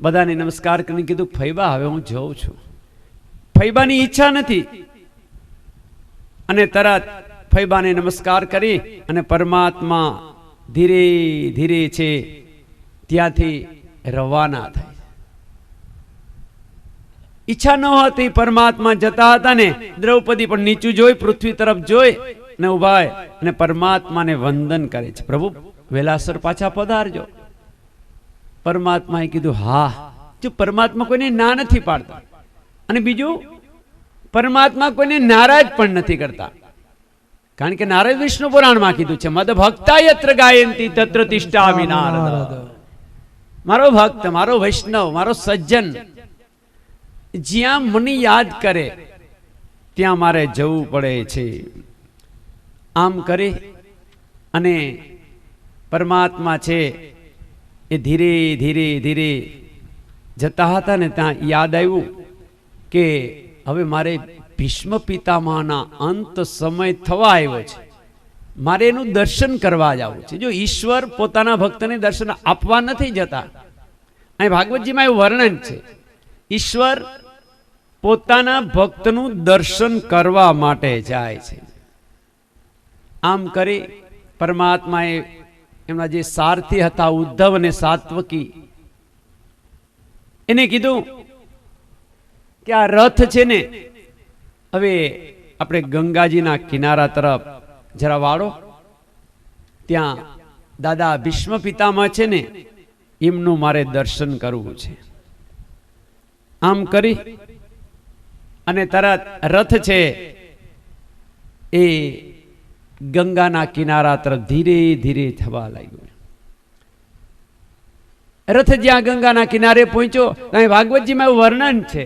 બધાને નમસ્કાર કરીને કીધું ફૈબા હવે હું જઉં છું. ફૈબાની ઈચ્છા નથી અને તરત ફૈબાને નમસ્કાર કરી અને પરમાત્મા ધીરે ધીરે છે ત્યાંથી રવાના થાય. ઈચ્છા ન હતી, પરમાત્મા જતા હતા ને દ્રૌપદી પણ નીચું જોઈ, પૃથ્વી તરફ જોઈ ને ઉભા અને પરમાત્માને વંદન કરે છે. પ્રભુ વેલાસર પાછા પધારજો. પરમાત્માએ કીધું હા. જો પરમાત્મા કોઈને ના નથી પાડતા અને બીજું પરમાત્મા કોઈને નારાજ પણ નથી કરતા. કારણ કે નારદ વિષ્ણુ પુરાણમાં કીધું છે, મદ ભક્તા યત્ર ગાયંતી તત્ર તિષ્ઠામિ નારદ. મારો ભક્ત, મારો વૈષ્ણવ, મારો સજ્જન જ્યાં મને યાદ કરે ત્યાં મારે જવું પડે છે. આમ કરી અને પરમાત્મા છે એ ધીરે ધીરે ધીરે જતા હતા ને ત્યાં યાદ આવ્યું કે હવે મારે ભીષ્મ પિતામહના અંત સમય થવા આવ્યો છે, મારે એનું દર્શન કરવા જવું છે. જો ઈશ્વર પોતાના ભક્તને દર્શન આપવા નથી જતા. અહીં ભાગવતજીમાં એવું વર્ણન છે, ઈશ્વર પોતાના ભક્તનું દર્શન કરવા માટે જાય છે. આમ કરી પરમાત્માએ એમના જે સારથી હતા ઉદ્ધવ અને સાત્વકી, એને કીધું કે આ રથ છે ને હવે આપણે ગંગાજીના કિનારા તરફ જરા વાળો, ત્યાં દાદા ભીષ્મ પિતામહ છે ને એમનું મારે દર્શન કરવું છે. આમ કરી અને તરત રથ છે એ ગંગાના કિનારા તરફ ધીરે ધીરે થવા લાગ્યો. રથ જ્યાં ગંગાના કિનારે પહોંચ્યો, ત્યાં ભાગવતજીમાં એવું વર્ણન છે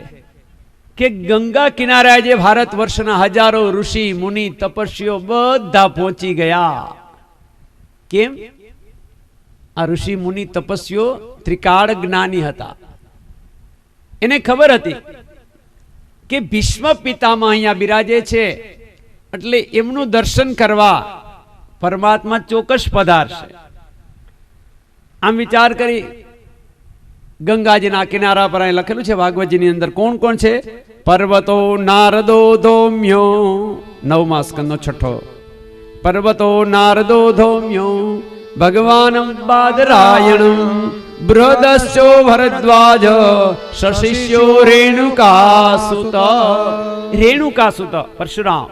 કે ગંગા કિનારે આજે ભારત વર્ષના હજારો ઋષિ મુનિ તપસ્વીઓ બધા પહોંચી ગયા. કેમ? આ ઋષિ મુનિ તપસ્વીઓ ત્રિકાળ જ્ઞાની હતા. એને ખબર હતી કે ભીષ્મ પિતામહ અહીંયા બિરાજે છે એટલે એમનું દર્શન કરવા પરમાત્મા ચોક્કસ પધારશે. આમ વિચાર કરી ગંગાજીના કિનારા પર અહીં લખેલું છે ભાગવતજીની અંદર કોણ કોણ છે? પર્વતો નારદો ધૌમ્યો, 9મા સ્કંદનો 6. પર્વતો નારદો ધૌમ્યો ભગવાનમ બાદરાયણમ બૃહદસ્યો ભરદ્વાજ સશિષ્યો રેણુકાસુત. રેણુકાસુત પરશુરામ.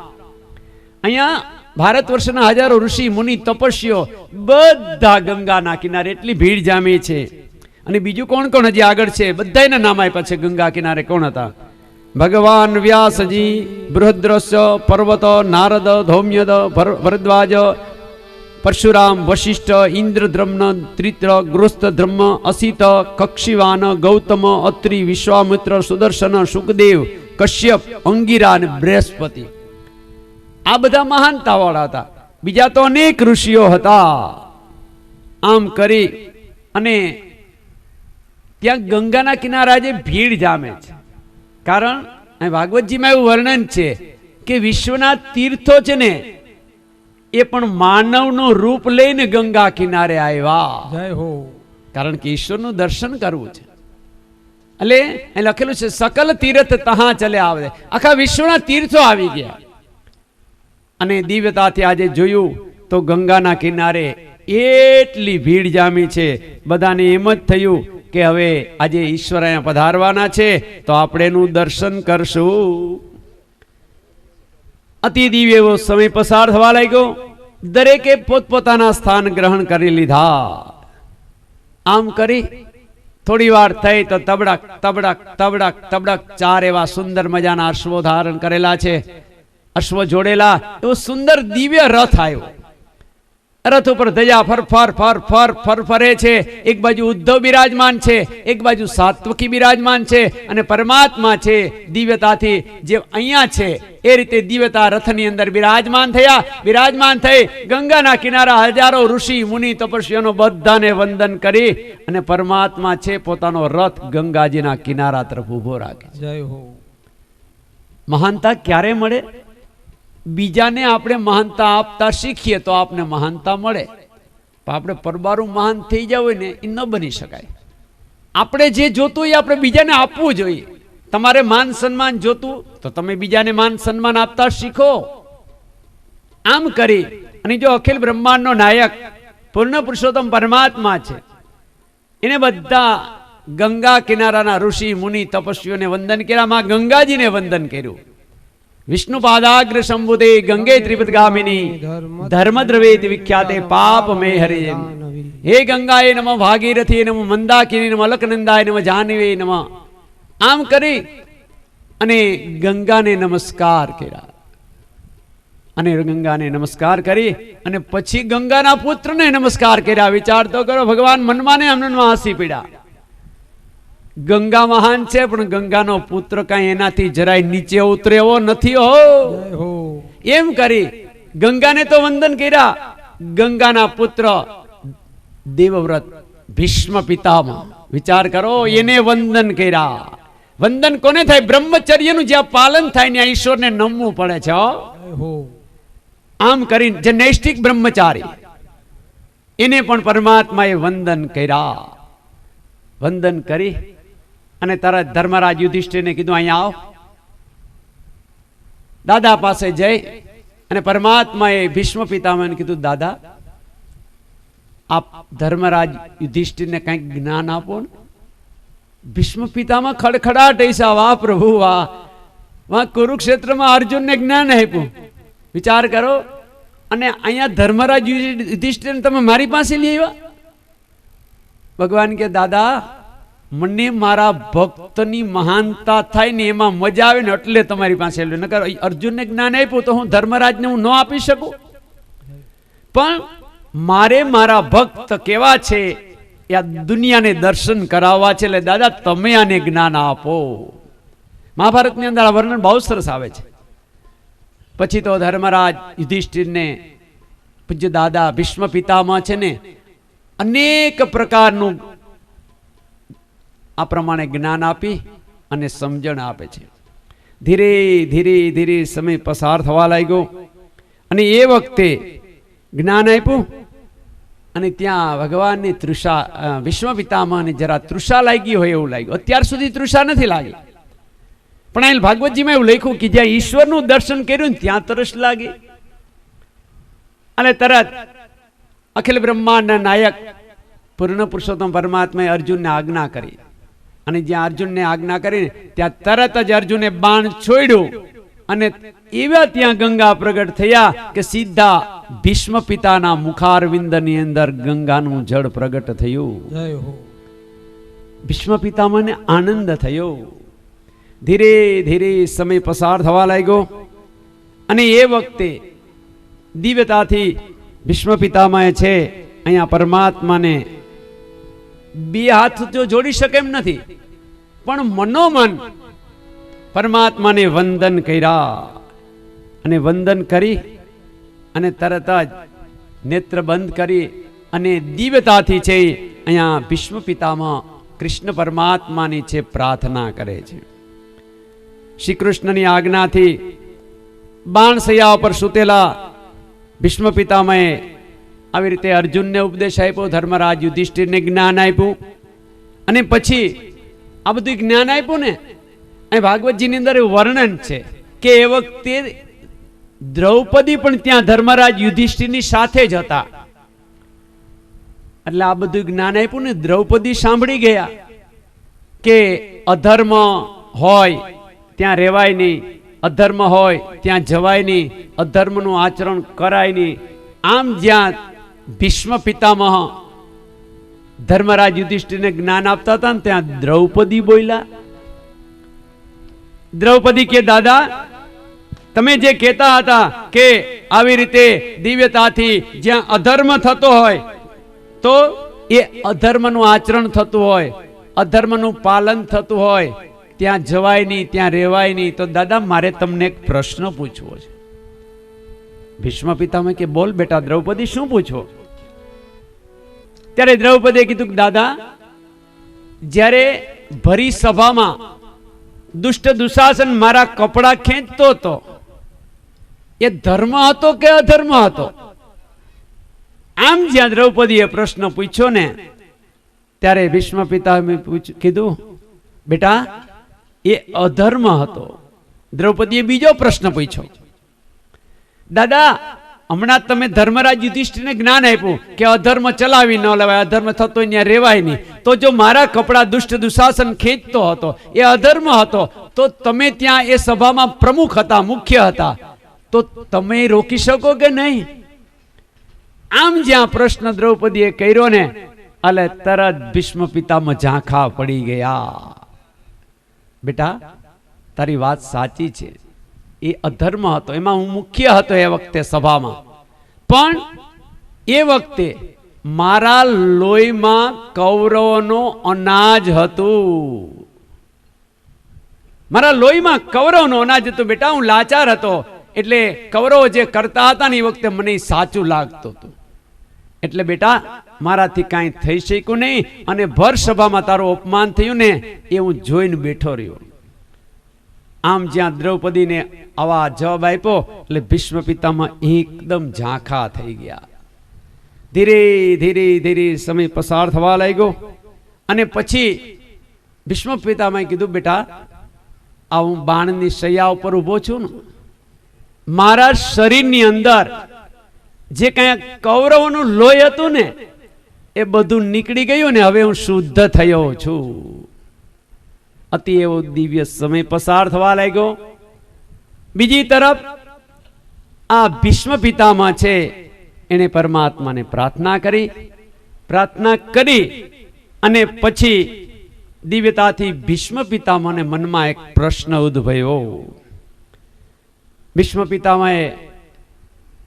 અહીંયા ભારત વર્ષના હજારો ઋષિ મુનિ તપસ્વીઓ બધા ગંગાના કિનારે એટલી ભીડ જામી છે. અને બીજું કોણ કોણ હજી આગળ છે બધાના નામ આપ્યા છે. ગંગા કિનારે કોણ હતા? ભગવાન વ્યાસજી, બૃહદ્રસ્ય, પર્વત, નારદ, ધૌમ્યદ, ભરદ્વાજ, પરશુરામ, વશિષ્ઠ, ઇન્દ્રદ્રમ્ન, ત્રિત્ર, ગૃહસ્થદ્રમ્મ, અસિત, કક્ષિવાન, ગૌતમ, અત્રિ, વિશ્વામિત્ર, સુદર્શન, સુખદેવ, કશ્યપ, અંગિરા અને બૃહસ્પતિ. આ બધા મહાનતા વાળા હતા. બીજા તો અનેક ઋષિઓ હતા. આમ કરી અને ત્યાં ગંગાના કિનારા જે ભીડ જામે છે, કારણ ભાગવતજીમાં એવું વર્ણન છે કે વિશ્વના તીર્થો છે ને એ પણ માનવનું રૂપ લઈને ગંગા કિનારે આવ્યા. જય હો. કારણ કે ઈશ્વરનું દર્શન કરવું છે. એટલે અહીં લખેલું છે સકલ તીર્થ તહા ચલે આવે. આખા વિશ્વના તીર્થો આવી ગયા. અને દિવ્યતાથી આજે જોયું તો ગંગાના કિનારે એટલી ભીડ જામી છે. બધાને એમ જ થયું કે હવે આજે ઈશ્વર અહીંયા પધારવાના છે તો આપણે એનું દર્શન કરશું. અતિ દિવ્ય એવો સમય પસાર થવા લાગ્યો. દરેકે પોતપોતાના સ્થાન ગ્રહણ કરી લીધા. આમ કરી થોડી વાર થઈ તો તબડક તબડક તબડક તબડક 4 એવા સુંદર મજાના અશ્વો ધારણ કરેલા છે, અશ્વ જોડેલા એવો સુંદર દિવ્ય રથ આવ્યો. રથ ઉપર ધજા ફર ફર ફર ફર ફર ફરે છે. એક બાજુ ઉદ્ધવ બિરાજમાન છે, એક બાજુ સાત્વકી બિરાજમાન છે અને પરમાત્મા છે દિવ્યતાથી જે અહીંયા છે એ રીતે દિવ્યતા રથની અંદર બિરાજમાન થયા. બિરાજમાન થઈ ગંગાના કિનારા હજારો ઋષિ મુનિ તપસ્વીઓનો બધાને વંદન કરી અને પરમાત્મા છે પોતાનો રથ ગંગાજીના કિનારા તરફ ઉભો રાખે. જય હો. મહાનતા ક્યારે મળે? બીજાને આપણે મહાનતા આપતા શીખીએ તો આપને મહાનતા મળે. પણ આપણે પરબારું મહાન થઈ જાય ને એ ન બની શકાય. આપણે જે જોતું હોય આપણે બીજાને આપવું જોઈએ. તમારે માન સન્માન જોતું તો તમે બીજાને માન સન્માન આપતા શીખો. આમ કરી અને જો અખિલ બ્રહ્માંડનો નાયક પૂર્ણ પુરુષોત્તમ પરમાત્મા છે, એને બધા ગંગા કિનારાના ઋષિ મુનિ તપસ્વીઓને વંદન કર્યા. માં ગંગાજીને વંદન કર્યું. વિષ્ણુ પાદાગ્ર શંભુદે ગંગે ત્રિપદગામિની ધર્મદ્રવેતિ વિખ્યાતે પાપ મે હરે. હે ગંગાએ નમઃ, ભાગીરથીએ નમઃ, મંદાકિની નમઃ, અલકનંદાય નમઃ, જાહ્નવે નમઃ. આમ કરી અને ગંગાને નમસ્કાર કર્યા. અને ગંગાને નમસ્કાર કરી અને પછી ગંગાના પુત્રને નમસ્કાર કર્યા. વિચાર તો કરો, ભગવાન મનમાં ને આનંદમાં હસી પડ્યા. ગંગા મહાન છે પણ ગંગાનો પુત્ર કઈ એનાથી જરાય નીચે ઉતરે એવો નથી. હો એમ કરી ગંગાને તો વંદન કર્યા. ગંગાના પુત્ર દેવવ્રત ભીષ્મ પિતામહ, વિચાર કરો, એને વંદન કર્યા. વંદન કોને થાય? બ્રહ્મચર્યનું જ્યાં પાલન થાય ને ઈશ્વરને નમવું પડે છે. આમ કરીને જે નૈષ્ઠિક બ્રહ્મચારી એને પણ પરમાત્માએ વંદન કર્યા. વંદન કરી અને તરત ધર્મરાજ યુધિષ્ઠિરને કીધું, અહીંયા આવો. દાદા પાસે જઈ અને પરમાત્માએ ભીષ્મ પિતામહને કીધું, દાદા આપ ધર્મરાજ યુધિષ્ઠિરને કંઈક જ્ઞાન આપો ને. ભીષ્મ પિતામહ ખડખડાટ ऐसा, વાહ પ્રભુ વાહ. વાહ કુરુક્ષેત્રમાં અર્જુનને જ્ઞાન આપ્યું. વિચાર કરો, અને અહીંયા ધર્મરાજ યુધિષ્ઠિરને તમે મારી પાસે લઈ આવ્યા. ભગવાન કે દાદા મને મારા ભક્તની મહાનતા થાય ને એમાં મજા આવે ને એટલે તમારી પાસે આવ્યો. નકર અર્જુનને જ્ઞાન આપ્યું તો હું ધર્મરાજને હું ન આપી શકું. પણ મારે મારા ભક્ત કેવા છે એ આ દુનિયાને દર્શન કરાવવા છે, એટલે દાદા તમે આને જ્ઞાન આપો. મહાભારતની અંદર આ વર્ણન બહુ સરસ આવે છે. પછી તો ધર્મરાજ યુધિષ્ઠિરને પૂજ્ય દાદા ભીષ્મ પિતામહ છે ને અનેક પ્રકારનું આ પ્રમાણે જ્ઞાન આપી અને સમજણ આપે છે. ધીરે ધીરે ધીરે સમય પસાર થવા લાગ્યો અને એ વખતે જ્ઞાન આપ્યું અને ત્યાં ભગવાનની તૃષા, વિશ્વ પિતામહને જરા તૃષા લાગી હોય એવું લાગ્યું. અત્યાર સુધી તૃષા નથી લાગી, પણ અહીં ભાગવતજીમાં એવું લખ્યું કે જ્યાં ઈશ્વરનું દર્શન કર્યું ને ત્યાં તરસ લાગી. અને તરત અખિલ બ્રહ્માંડના નાયક પૂર્ણ પુરુષોત્તમ પરમાત્માએ અર્જુનને આજ્ઞા કરી. અને જ્યાં અર્જુનને આજ્ઞા કરી ત્યાં તરત જ અર્જુને બાણ છોડ્યું અને એવા ત્યાં ગંગા પ્રગટ થયા કે સીધા ભીષ્મ પિતાના મુખારવિંદની અંદર ગંગાનું જળ પ્રગટ થયું. ભીષ્મ પિતામને આનંદ થયો. ધીરે ધીરે સમય પસાર થવા લાગ્યો અને એ વખતે દિવ્યતાથી ભીષ્મ પિતામહે છે અહીંયા પરમાત્માને બે હાથ તો જોડી શકે એમ નથી, પણ મનોમન પરમાત્માને વંદન કર્યા. અને વંદન કરી અને તરત જ નેત્ર બંધ કરી અને દિવ્યતાથી છે અહીંયા ભીષ્મ પિતામહ કૃષ્ણ પરમાત્માની છે પ્રાર્થના કરે છે. શ્રી કૃષ્ણની આજ્ઞાથી બાણસૈયા પર સૂતેલા ભીષ્મ પિતામહે આવી રીતે અર્જુનને ઉપદેશ આપ્યો, ધર્મરાજ યુધિષ્ઠિરને જ્ઞાન આપ્યું. અને પછી આ બધું જ્ઞાન આપ્યું ને અહીં ભાગવતજીની અંદર વર્ણન છે કે એ વખતે દ્રૌપદી પણ ત્યાં ધર્મરાજ યુધિષ્ઠિરની સાથે જ હતા. એટલે આ બધું જ્ઞાન આપ્યું ને દ્રૌપદી સાંભળી ગયા કે અધર્મ હોય ત્યાં રહેવાય નહીં, અધર્મ હોય ત્યાં જવાય નહીં, અધર્મનું આચરણ કરાય નહીં. આમ જ્યાં ભીષ્મ પિતામહ ધર્મરાજ યુધિષ્ઠિરને જ્ઞાન આપતા હતા ને ત્યાં દ્રૌપદી બોલ્યા. દ્રૌપદી કે દાદા તમે જે કહેતા હતા કે આવી રીતે દિવ્યતાથી જ્યાં અધર્મ થતો હોય તો એ અધર્મનું આચરણ થતું હોય, અધર્મનું પાલન થતું હોય, ત્યાં જવાય નહીં, ત્યાં રહેવાય નહીં. તો દાદા મારે તમને એક પ્રશ્ન પૂછવો છે. ભીષ્મ પિતામહ કે બોલ બેટા દ્રૌપદી, શું પૂછો? ત્યારે દ્રૌપદીએ કીધું કે દાદા જ્યારે ભરી સભામાં દુષ્ટ દુશાસન મારા કપડા ખેંચતો હતો એ ધર્મ હતો કે અધર્મ હતો? આમ જ્યાં દ્રૌપદીએ પ્રશ્ન પૂછ્યો ને ત્યારે ભીષ્મ પિતામહે કીધું, બેટા એ અધર્મ હતો. દ્રૌપદીએ બીજો પ્રશ્ન પૂછ્યો, દાદા હમણાં તમે ધર્મરાજ યુધિષ્ઠિરને જ્ઞાન આપ્યું કે અધર્મ ચલાવી ન લેવાય, અધર્મ થતો ત્યાં રેવાય નહીં. તો જો મારા કપડા દુષ્ટ દુશાસન ખેંચતો હતો એ અધર્મ હતો, તો તમે ત્યાં એ સભામાં પ્રમુખ હતા, મુખ્ય હતા, તો તમે રોકી શકો કે નહીં? આમ જ્યાં પ્રશ્ન દ્રૌપદીએ કર્યો ને, એટલે તરત ભીષ્મ પિતામહ ઝાંખા પડી ગયા. બેટા તારી વાત સાચી છે, એ અધર્મ હતો, એમાં હું મુખ્ય હતો એ વખતે સભામાં, પણ એ વખતે મારા લોહીમાં કૌરવોનો અનાજ હતું, મારા લોહીમાં કૌરવનો અનાજ હતું. બેટા હું લાચાર હતો, એટલે કૌરવો જે કરતા હતા ને એ વખતે મને સાચું લાગતું હતું, એટલે બેટા મારાથી કાંઈ થઈ શક્યું નહીં, અને ભર સભામાં તારું અપમાન થયું ને એ હું જોઈને બેઠો રહ્યો. આમ જ્યાં દ્રૌપદીને આવા જવાબ આપ્યો એટલે ભીષ્મ પિતામહ એકદમ ઝાંખા થઈ ગયા. ધીરે ધીરે ધીરે સમય પસાર થવા લાગ્યો, અને પછી ભીષ્મ પિતામહે કીધું, બેટા આ હું બાણની શૈયા ઉપર ઊભો છું ને, મારા શરીરની અંદર જે કઈ કૌરવોનું લોહી હતું ને એ બધું નીકળી ગયું ને, હવે હું શુદ્ધ થયો છું. અતિ એવો દિવ્ય સમય પસાર થવા લાગ્યો. બીજી તરફ આ ભીષ્મ પિતામહ છે એને પરમાત્માને પ્રાર્થના કરી અને પછી દિવ્યતાથી ભીષ્મ પિતામહને મનમાં એક પ્રશ્ન ઉદ્ભવ્યો. ભીષ્મ પિતામહે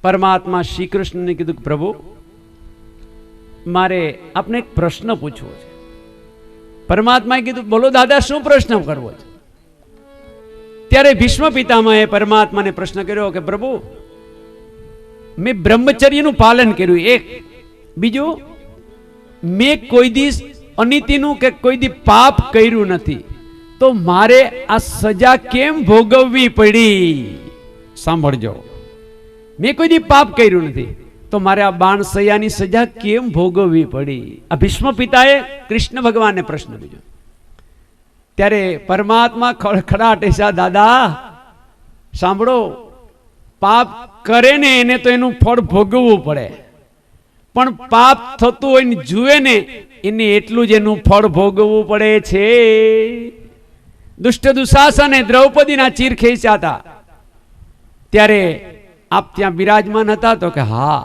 પરમાત્મા શ્રી કૃષ્ણને કીધું, પ્રભુ મારે આપને એક પ્રશ્ન પૂછવો છે. પરમાત્માએ કીધું, બોલો દાદા શું પ્રશ્ન કરવો છે? ત્યારે ભીષ્મ પિતામહે પરમાત્માને પ્રશ્ન કર્યો કે પ્રભુ મેં બ્રહ્મચર્યનું પાલન કર્યું, એક. બીજું મેં કોઈ દિવસ અનીતિનું કે કોઈ દી પાપ કર્યું નથી, તો મારે આ સજા કેમ ભોગવવી પડી? સાંભળજો, મેં કોઈ દી પાપ કર્યું નથી, તો મારે આ બાણ સૈયાની સજા કેમ ભોગવવી પડી? આ ભીષ્મ પિતાએ કૃષ્ણ ભગવાનને પ્રશ્ન પૂછ્યો. ત્યારે પરમાત્મા ખડખડાટ એસા, દાદા સાંભળો, પાપ કરે ને એને તો એનું ફળ ભોગવવું પડે, પણ પાપ થતું હોય ને જુએ ને એને એટલું જ એનું ફળ ભોગવવું પડે છે. દુષ્ટ દુશાસને દ્રૌપદીના ચીર ખેંચ્યા હતા, ત્યારે આપ ત્યાં બિરાજમાન હતા? તો કે હા.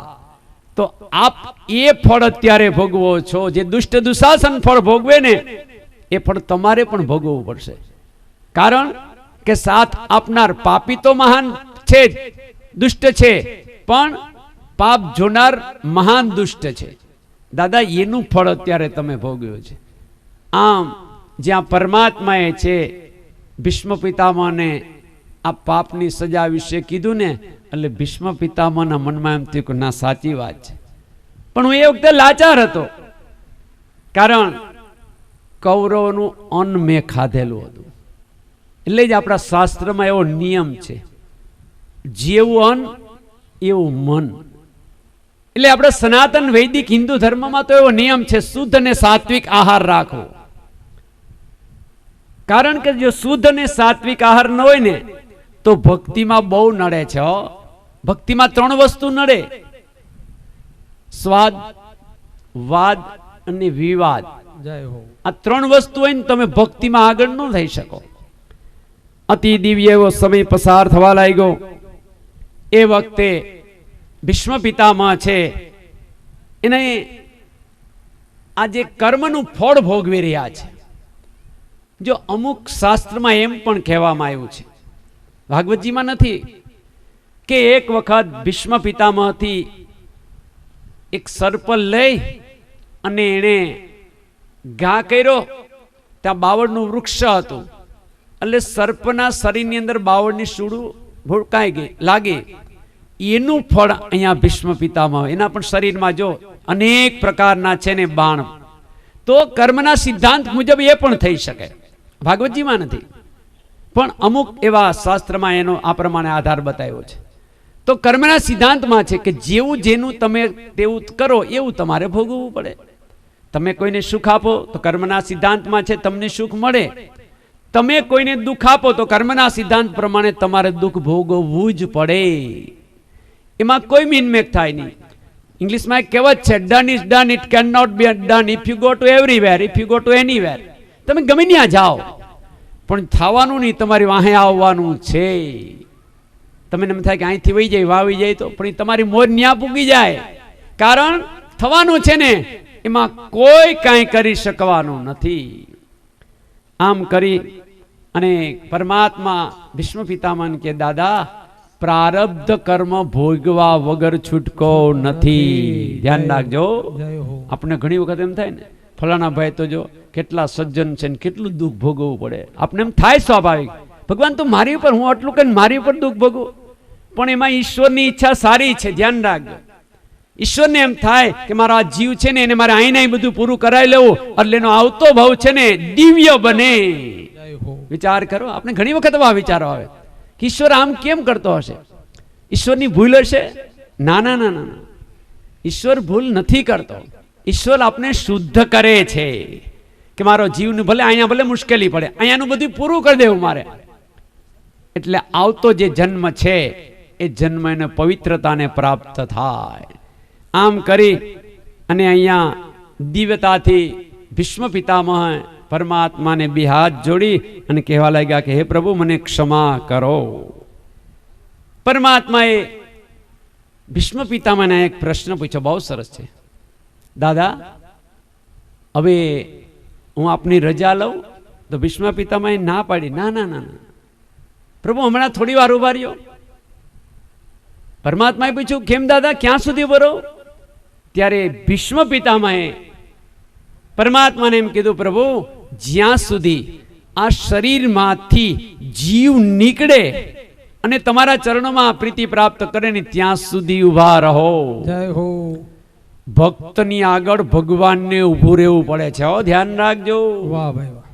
તો આપ એ ફળ અત્યારે ભોગવો છો, જે દુષ્ટ દુશાસન ફળ ભોગવે ને એ ફળ તમારે પણ ભોગવવું પડશે. કારણ કે સાથ આપનાર પાપી તો મહાન છે જ, દુષ્ટ છે, પણ પાપ જોનાર મહાન દુષ્ટ છે. દાદા એનું ફળ અત્યારે તમે ભોગવ્યો છે. આમ જ્યાં પરમાત્માએ છે ભીષ્મ પિતામહને આ પાપની સજા વિશે કીધું ને, એટલે ભીષ્મ પિતામહના મનમાં એમ થયું કે ના સાચી વાત છે, પણ હું એ વખતે લાચાર હતો, કારણ કૌરવોનું અન્ન મેં ખાધેલું હતું. એટલે જ આપણા શાસ્ત્રમાં એવો નિયમ છે, જેવું અન્ન એવું મન. એટલે આપણે સનાતન વૈદિક હિન્દુ ધર્મમાં તો એવો નિયમ છે, શુદ્ધ અને સાત્વિક આહાર રાખવો. કારણ કે જો શુદ્ધ અને સાત્વિક આહાર ન હોય ને તો ભક્તિમાં બહુ નડે છે. ભક્તિમાં 3 વસ્તુ નડે: સ્વાદ, વાદ અને વિવાદ. આ 3 વસ્તુ હોય ને તમે ભક્તિમાં આગળ ન થઈ શકો. અતિ દિવ્ય એવો સમય પસાર થવા લાગ્યો. એ વખતે ભીષ્મ પિતામહ છે એને આ જે કર્મનું ફળ ભોગવી રહ્યા છે. જો અમુક શાસ્ત્રમાં એમ પણ કહેવામાં આવ્યું છે, ભાગવતજીમાં નથી, કે એક વખત ભીષ્મ પિતામહથી એક સર્પ લઈ અને એણે ઘા કર્યો. ત્યાં બાવળનું વૃક્ષ હતું, એટલે સર્પના શરીરની અંદર બાવળની સૂળું ભૂકાઈ ગઈ, લાગી. એનું ફળ અહીંયા ભીષ્મ પિતામહ, એના પણ શરીરમાં જો અનેક પ્રકારના છે ને બાણ. તો કર્મના સિદ્ધાંત મુજબ એ પણ થઈ શકે, ભાગવતજીમાં નથી, પણ અમુક એવા શાસ્ત્રમાં એનો આ પ્રમાણે આધાર બતાવ્યો છે. તો કર્મના સિદ્ધાંતમાં છે કે જેવું જેનું તમે તેવું કરો એવું તમારે ભોગવવું પડે. તમે કોઈને સુખ આપો તો કર્મના સિદ્ધાંતમાં છે તમને સુખ મળે, તમે કોઈને દુઃખ આપો તો કર્મના સિદ્ધાંત પ્રમાણે તમારે દુઃખ ભોગવવું જ પડે, એમાં કોઈ મીનમેક થાય નહીં. ઇંગ્લિશમાં એક કહેવત છે, done is done, it can not be done if you go to everywhere, if you go to anywhere. તમે ગમે ત્યાં જાઓ પણ થવાનું નહીં, તમારી વાહે આવવાનું છે. તમને એમ થાય કે અહીંથી વહી જાય, વાવી જાય તો, પણ તમારી મોર ન્યા પૂગી જાય, કારણ થવાનું છે ને, એમાં કોઈ કાંઈ કરી શકવાનું નથી. આમ કરી અને પરમાત્મા ભીષ્મ પિતામહ કે દાદા પ્રારબ્ધ કર્મ ભોગવા વગર છૂટકો નથી. ધ્યાન રાખજો. આપણે ઘણી વખત એમ થાય ને, ફલાણા ભાઈ તો જો કેટલા સજ્જન છે ને કેટલું દુઃખ ભોગવવું પડે. આપણે એમ થાય સ્વાભાવિક, ભગવાન તો મારી ઉપર, હું આટલું કરીને મારી ઉપર દુઃખ ભોગવું. પણ એમાં ઈશ્વરની ઈચ્છા સારી છે. ધ્યાન રાખજો. ઈશ્વરને એમ થાય કે મારો આ જીવ છે ને એને મારે અહીં બધું પૂરું કરાવી લેવું, એટલે એનો આવતો ભાવ છે ને દિવ્ય બને. વિચાર કરો, આપણે ઘણી વખત આ વિચારો આવે કે ઈશ્વર આમ કેમ કરતો હશે, ઈશ્વરની ભૂલ હશે? ના ના ના ના, ઈશ્વર ભૂલ નથી કરતો. ઈશ્વર આપણે શુદ્ધ કરે છે કે મારો જીવને ભલે અહીંયા ભલે મુશ્કેલી પડે, અહીંયાનું બધું પૂરું કરી દેવું મારે, એટલે આવતો જે જન્મ છે એ જન્મ એને પવિત્રતાને પ્રાપ્ત થાય. આમ કરી અને અહીંયા દિવ્યતાથી ભીષ્મ પિતામહ પરમાત્માને બે હાથ જોડી અને કહેવા લાગ્યા કે હે પ્રભુ મને ક્ષમા કરો. પરમાત્માએ ભીષ્મ પિતામહને એક પ્રશ્ન પૂછ્યો, બહુ સરસ છે. દાદા હવે હું આપની રજા લઉં? તો ભીષ્મ પિતામહે ના પાડી. ના ના ના ના પ્રભુ હમણાં થોડી વાર ઉભા રહ્યો. પરમાત્માએ પૂછ્યું કેમ દાદા, ક્યાં સુધી ઉભો રહો? ત્યારે ભીષ્મ પિતામહે પરમાત્માને એમ કીધું, પ્રભુ જ્યાં સુધી આ શરીરમાંથી જીવ નીકળે અને તમારા ચરણોમાં પ્રીતિ પ્રાપ્ત કરે ને ત્યાં સુધી ઉભા રહો. જય હો. ભક્તની આગળ ભગવાનને ઊભું રહેવું પડે છે. ધ્યાન રાખજો. વાહ ભાઈ વાહ.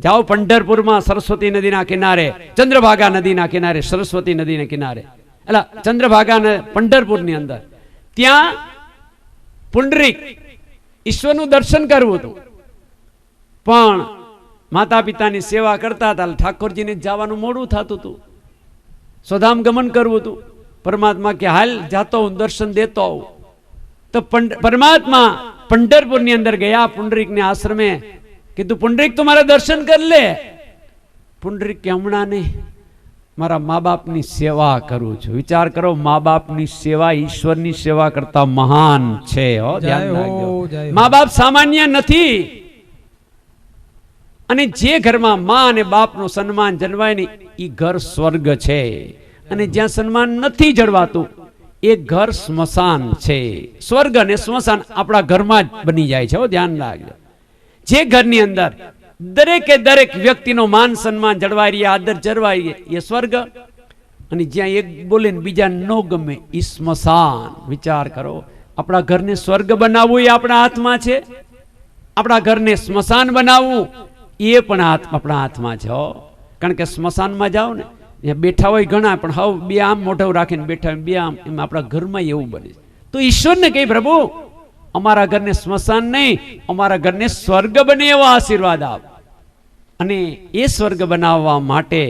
જાઓ પંઢરપુરમાં સરસ્વતી નદીના કિનારે, ચંદ્રભાગા નદીના કિનારે, સરસ્વતી નદીના કિનારે, એટલે ચંદ્રભાગા પંઢરપુરની અંદર, ત્યાં પુંડરીક ઈશ્વરનું દર્શન કરવું હતું, પણ માતા પિતાની સેવા કરતા હતા, ઠાકોરજીને જવાનું મોડું થતું હતું, સ્વધામ ગમન કરવું હતું. પરમાત્મા કે હાલ જાતો હું દર્શન દેતો આવું. તો પરમાત્મા પંઢરપુરની અંદર ગયા, પુંડરીકને આશ્રમે કીધું પુંડરીક તું મારા દર્શન કરી લે. પુંડરીક કે હમણાં નહીં, મારા મા બાપની સેવા કરું છું. વિચાર કરો, મા બાપની સેવા ઈશ્વરની સેવા કરતા મહાન છે. ધ્યાન રાખજો, મા બાપ સામાન્ય નથી. અને જે ઘરમાં મા અને બાપનું સન્માન જળવાય ને એ ઘર સ્વર્ગ છે, અને જ્યાં સન્માન નથી જળવાતું એ ઘર સ્મશાન છે. સ્વર્ગ અને સ્મશાન આપણા ઘરમાં જ બની જાય છે. ધ્યાન રાખજો. જે ઘરની અંદર દરેકે દરેક વ્યક્તિનો માન સન્માન જળવાઈ રહે, આદર જળવાઈ રહે, એ સ્વર્ગ. અને જ્યાં એક બોલે ને બીજા ન ગમે એ સ્મશાન. વિચાર કરો, આપણા ઘરને સ્વર્ગ બનાવવું એ આપણા હાથમાં છે, આપણા ઘરને સ્મશાન બનાવવું એ પણ આપણા હાથમાં છે. કારણ કે સ્મશાનમાં જાઓ ને, ત્યાં બેઠા હોય ઘણા, પણ હવે બે આમ મોઢું રાખીને બેઠા હોય, બે આમ, એમ આપણા ઘરમાં એવું બને. તો ઈશ્વરને કહી, પ્રભુ અમારા ઘરને સ્મશાન નહીં, અમારા ઘરને સ્વર્ગ બને એવો આશીર્વાદ આપ. અને એ સ્વર્ગ બનાવવા માટે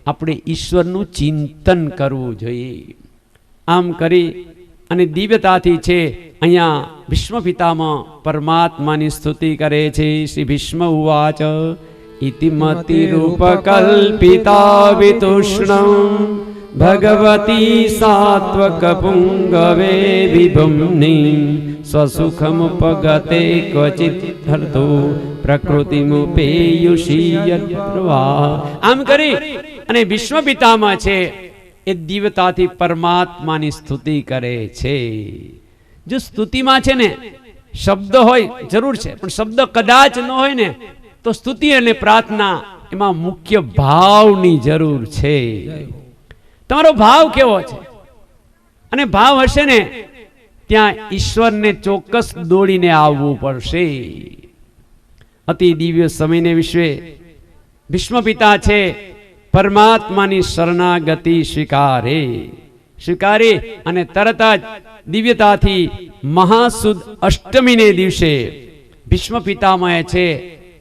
આપણે ઈશ્વરનું ચિંતન કરવું જોઈએ. આમ કરી અને દિવ્યતાથી છે અહીંયા ભીષ્મ પિતામહ પરમાત્માની સ્તુતિ કરે છે. શ્રી ભીષ્મ ઉવાચ ઇતિ મતિ રૂપ કલ્પિતા વિતુષ્ણં ભગવતી સાત્વક પુંગવે વિભુમ્ની સ્વસુખમુપગતે ક્વચિત હર્તો પ્રકૃતિમુપેયુષી. આમ કરી અને ભીષ્મ પિતામહ છે એ દિવ્યતાથી પરમાત્માની સ્તુતિ કરે છે. જો સ્તુતિમાં છે ને શબ્દ હોય જરૂર છે, પણ શબ્દ કદાચ ન હોય ને તો સ્તુતિ અને પ્રાર્થના એમાં મુખ્ય ભાવની જરૂર છે. તમારો ભાવ કેવો છે? અને ભાવ હશે ને ત્યાં ઈશ્વરને ચોક્કસ દોડીને આવવું પડશે. અતિ દિવ્ય સમયને વિશ્વે ભીષ્મ પિતા છે પરમાત્માની શરણાગતિ સ્વીકારી અને તરત જ દિવ્યતાથી મહાસુદ અષ્ટમીને દિવસે ભીષ્મ પિતામહે છે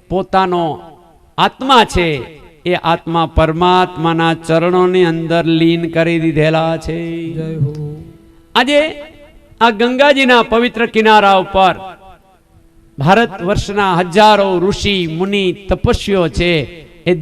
પોતાનો આત્મા છે એ આત્મા પરમાત્માના ચરણોની અંદર લીન કરી દીધેલા છે. આજે આ ગંગાજીના પવિત્ર કિનારા ઉપર ભારત વર્ષના હજારો ઋષિ મુનિ તપસ્વીઓ છે એ